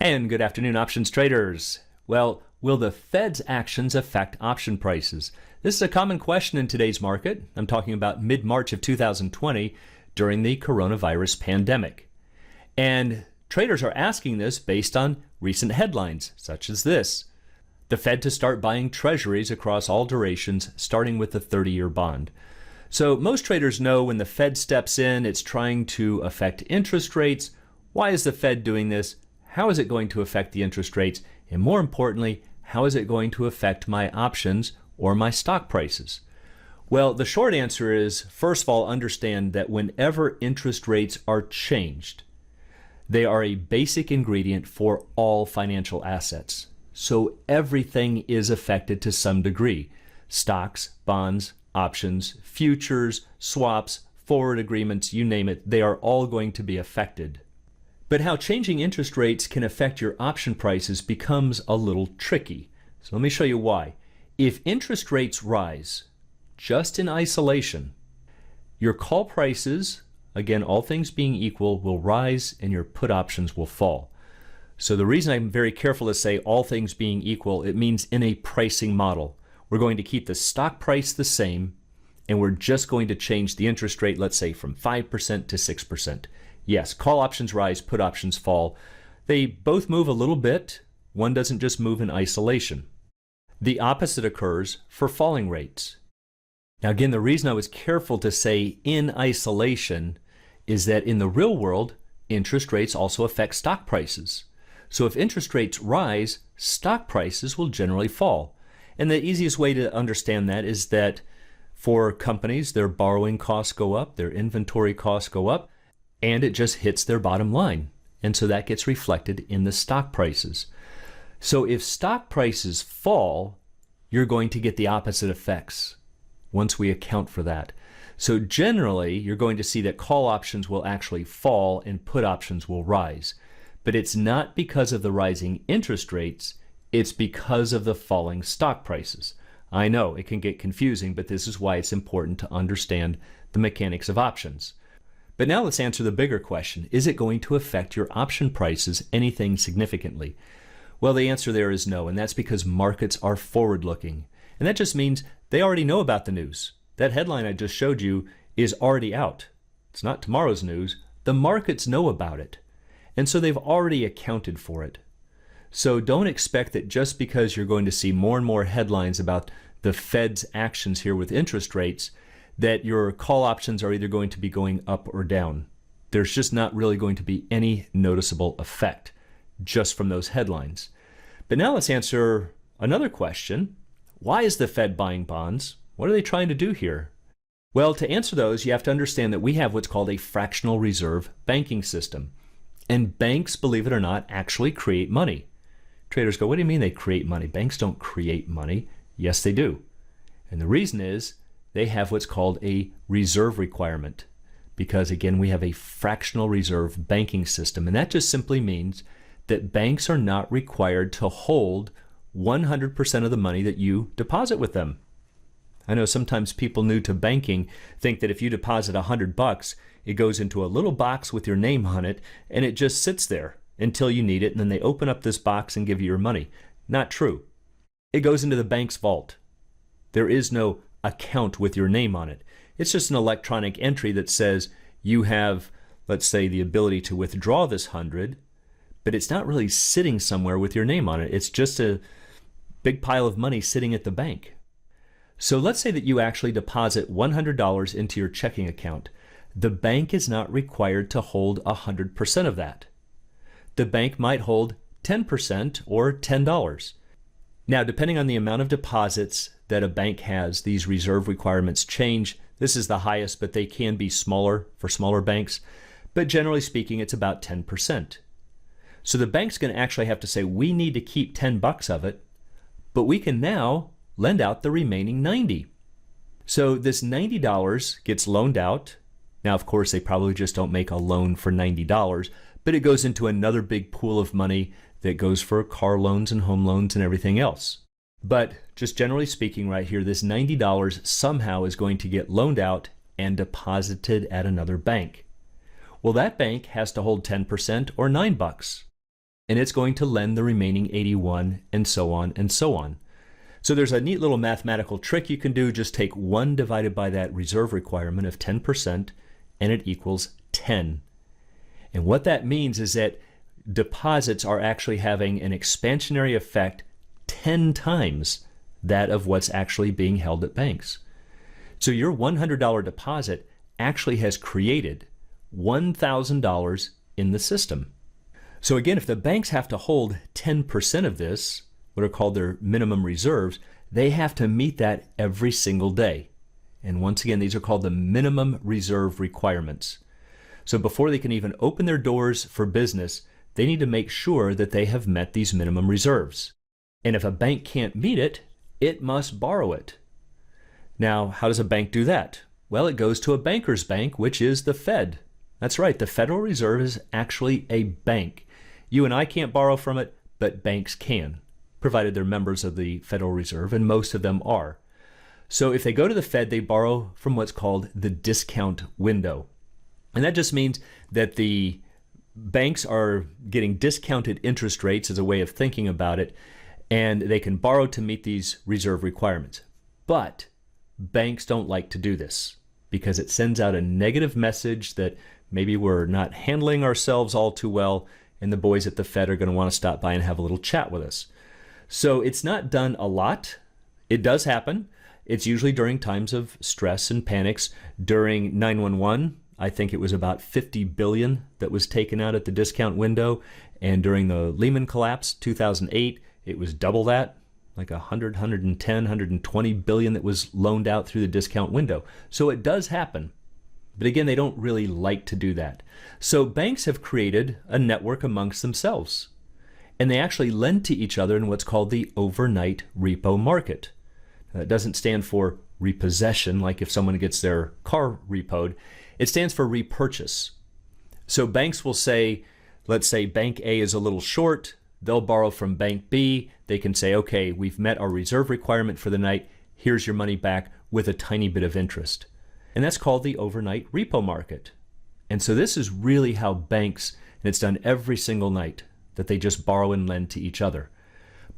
And good afternoon, options traders. Well, will the Fed's actions affect option prices? This is a common question in today's market. I'm talking about mid-March of 2020 during the coronavirus pandemic. And traders are asking this based on recent headlines, such as this: the Fed to start buying treasuries across all durations, starting with the 30-year bond. So most traders know when the Fed steps in, it's trying to affect interest rates. Why is the Fed doing this? How is it going to affect the interest rates? And more importantly, how is it going to affect my options or my stock prices? Well, the short answer is, first of all, understand that whenever interest rates are changed, they are a basic ingredient for all financial assets. So everything is affected to some degree. Stocks, bonds, options, futures, swaps, forward agreements, you name it, they are all going to be affected. But how changing interest rates can affect your option prices becomes a little tricky. So let me show you why. If interest rates rise just in isolation, your call prices, again, all things being equal, will rise and your put options will fall. So the reason I'm very careful to say all things being equal, it means in a pricing model. We're going to keep the stock price the same, and we're just going to change the interest rate, let's say from 5% to 6%. Yes, call options rise, put options fall. They both move a little bit. One doesn't just move in isolation. The opposite occurs for falling rates. Now again, the reason I was careful to say in isolation is that in the real world, interest rates also affect stock prices. So if interest rates rise, stock prices will generally fall. And the easiest way to understand that is that for companies, their borrowing costs go up, their inventory costs go up, and it just hits their bottom line. And so that gets reflected in the stock prices. So if stock prices fall, you're going to get the opposite effects once we account for that. So generally, you're going to see that call options will actually fall and put options will rise. But it's not because of the rising interest rates, it's because of the falling stock prices. I know it can get confusing, but this is why it's important to understand the mechanics of options. But now let's answer the bigger question. Is it going to affect your option prices anything significantly? Well, the answer there is no, and that's because markets are forward-looking. And that just means they already know about the news. That headline I just showed you is already out. It's not tomorrow's news. The markets know about it. And so they've already accounted for it. So don't expect that just because you're going to see more and more headlines about the Fed's actions here with interest rates, that your call options are either going to be going up or down. There's just not really going to be any noticeable effect just from those headlines. But now let's answer another question. Why is the Fed buying bonds? What are they trying to do here? Well, to answer those, you have to understand that we have what's called a fractional reserve banking system. And banks, believe it or not, actually create money. Traders go, what do you mean they create money? Banks don't create money. Yes, they do. And the reason is they have what's called a reserve requirement, because again, we have a fractional reserve banking system. And that just simply means that banks are not required to hold 100% of the money that you deposit with them. I know sometimes people new to banking think that if you deposit $100, it goes into a little box with your name on it, and it just sits there until you need it, and then they open up this box and give you your money. Not true. It goes into the bank's vault. There is no account with your name on it. It's just an electronic entry that says you have, let's say, the ability to withdraw this 100, but it's not really sitting somewhere with your name on it. It's just a big pile of money sitting at the bank. So let's say that you actually deposit $100 into your checking account. The bank is not required to hold 100% of that. The bank might hold 10% or $10. Now, depending on the amount of deposits that a bank has, these reserve requirements change. This is the highest, but they can be smaller for smaller banks. But generally speaking, it's about 10%. So the bank's going to actually have to say, we need to keep $10 of it, but we can now lend out the remaining 90. So this $90 gets loaned out. Now, of course, they probably just don't make a loan for $90, but it goes into another big pool of money that goes for car loans and home loans and everything else. But just generally speaking right here, this $90 somehow is going to get loaned out and deposited at another bank. Well, that bank has to hold 10% or $9. and it's going to lend the remaining 81, and so on and so on. So there's a neat little mathematical trick you can do. Just take 1 divided by that reserve requirement of 10%, and it equals 10. And what that means is that deposits are actually having an expansionary effect 10 times that of what's actually being held at banks. So your $100 deposit actually has created $1,000 in the system. So again, if the banks have to hold 10% of this, what are called their minimum reserves, they have to meet that every single day. And once again, these are called the minimum reserve requirements. So before they can even open their doors for business, they need to make sure that they have met these minimum reserves. And if a bank can't meet it, it must borrow it. Now, how does a bank do that? Well, it goes to a banker's bank, which is the Fed. That's right, the Federal Reserve is actually a bank. You and I can't borrow from it, but banks can, provided they're members of the Federal Reserve, and most of them are. So if they go to the Fed, they borrow from what's called the discount window. And that just means that the banks are getting discounted interest rates as a way of thinking about it, and they can borrow to meet these reserve requirements. But banks don't like to do this because it sends out a negative message that maybe we're not handling ourselves all too well, and the boys at the Fed are going to want to stop by and have a little chat with us. So it's not done a lot. It does happen. It's usually during times of stress and panics. During 9/11, I think it was about 50 billion that was taken out at the discount window. And during the Lehman collapse, 2008, it was double that, like 100, 110, 120 billion that was loaned out through the discount window. So it does happen. But again, they don't really like to do that. So banks have created a network amongst themselves. And they actually lend to each other in what's called the overnight repo market. Now, that doesn't stand for repossession, like if someone gets their car repoed. It stands for repurchase. So banks will say, let's say Bank A is a little short. They'll borrow from Bank B. They can say, okay, we've met our reserve requirement for the night. Here's your money back with a tiny bit of interest. And that's called the overnight repo market. And so this is really how banks, and it's done every single night, that they just borrow and lend to each other.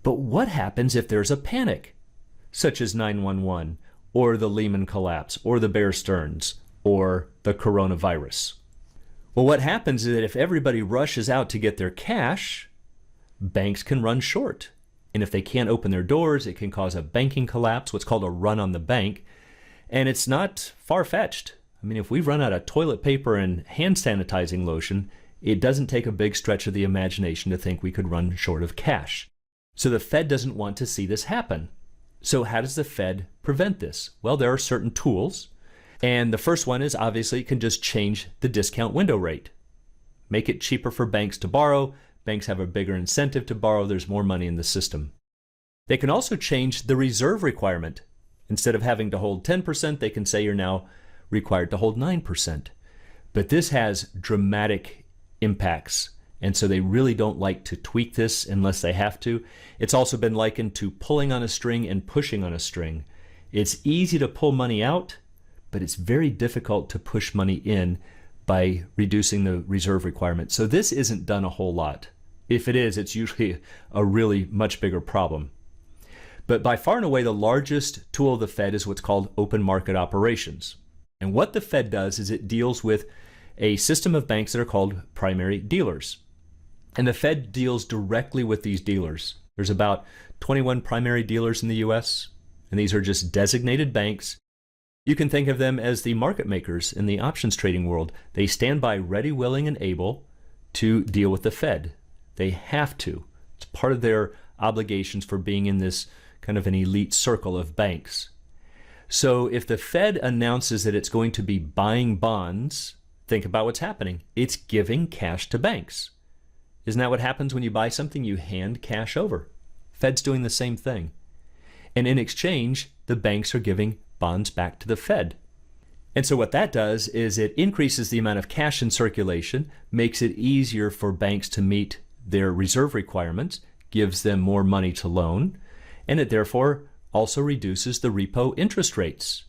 But what happens if there's a panic, such as 9/11, or the Lehman collapse, or the Bear Stearns, or the coronavirus? Well, what happens is that if everybody rushes out to get their cash, banks can run short. And if they can't open their doors, it can cause a banking collapse, what's called a run on the bank. And it's not far-fetched. I mean, if we run out of toilet paper and hand sanitizing lotion, it doesn't take a big stretch of the imagination to think we could run short of cash. So the Fed doesn't want to see this happen. So how does the Fed prevent this? Well, there are certain tools. And the first one is obviously it can just change the discount window rate. Make it cheaper for banks to borrow. Banks have a bigger incentive to borrow. There's more money in the system. They can also change the reserve requirement. Instead of having to hold 10%, they can say you're now required to hold 9%. But this has dramatic impacts, and so they really don't like to tweak this unless they have to. It's also been likened to pulling on a string and pushing on a string. It's easy to pull money out, but it's very difficult to push money in by reducing the reserve requirement. So this isn't done a whole lot. If it is, it's usually a really much bigger problem. But by far and away, the largest tool of the Fed is what's called open market operations. And what the Fed does is it deals with a system of banks that are called primary dealers. And the Fed deals directly with these dealers. There's about 21 primary dealers in the US, and these are just designated banks. You can think of them as the market makers in the options trading world. They stand by ready, willing, and able to deal with the Fed. They have to. It's part of their obligations for being in this kind of an elite circle of banks. So if the Fed announces that it's going to be buying bonds, think about what's happening. It's giving cash to banks. Isn't that what happens when you buy something? You hand cash over. Fed's doing the same thing. And in exchange, the banks are giving bonds back to the Fed. And so what that does is it increases the amount of cash in circulation, makes it easier for banks to meet their reserve requirements, gives them more money to loan, and it therefore also reduces the repo interest rates.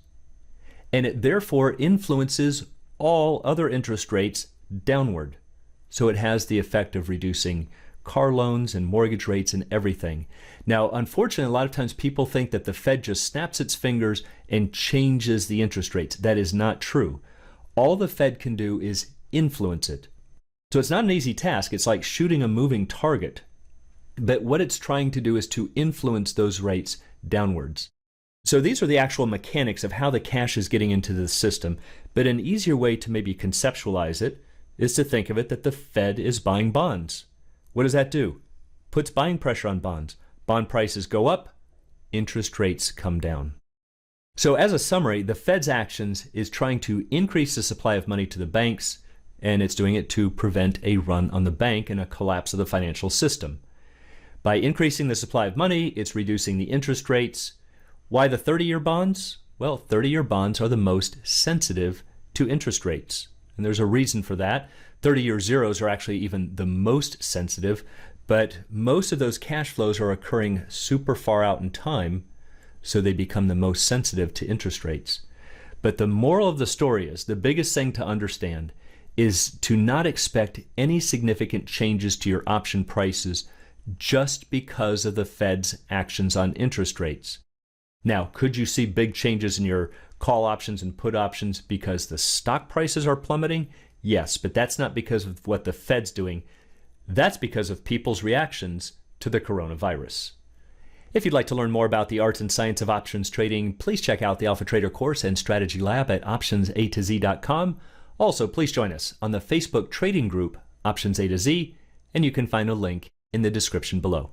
And it therefore influences all other interest rates downward. So it has the effect of reducing car loans and mortgage rates and everything. Now, unfortunately, a lot of times people think that the Fed just snaps its fingers and changes the interest rates. That is not true. All the Fed can do is influence it. So it's not an easy task. It's like shooting a moving target. But what it's trying to do is to influence those rates downwards. So these are the actual mechanics of how the cash is getting into the system. But an easier way to maybe conceptualize it is to think of it that the Fed is buying bonds. What does that do? Puts buying pressure on bonds. Bond prices go up, interest rates come down. So as a summary, the Fed's actions is trying to increase the supply of money to the banks, and it's doing it to prevent a run on the bank and a collapse of the financial system. By increasing the supply of money, it's reducing the interest rates. Why the 30-year bonds? Well, 30-year bonds are the most sensitive to interest rates. And there's a reason for that. 30-year zeros are actually even the most sensitive, but most of those cash flows are occurring super far out in time, so they become the most sensitive to interest rates. But the moral of the story is, the biggest thing to understand is to not expect any significant changes to your option prices just because of the Fed's actions on interest rates. Now, could you see big changes in your call options and put options because the stock prices are plummeting? Yes, but that's not because of what the Fed's doing. That's because of people's reactions to the coronavirus. If you'd like to learn more about the art and science of options trading, please check out the Alpha Trader course and strategy lab at optionsatoz.com. Also, please join us on the Facebook trading group Options A to Z, and you can find a link in the description below.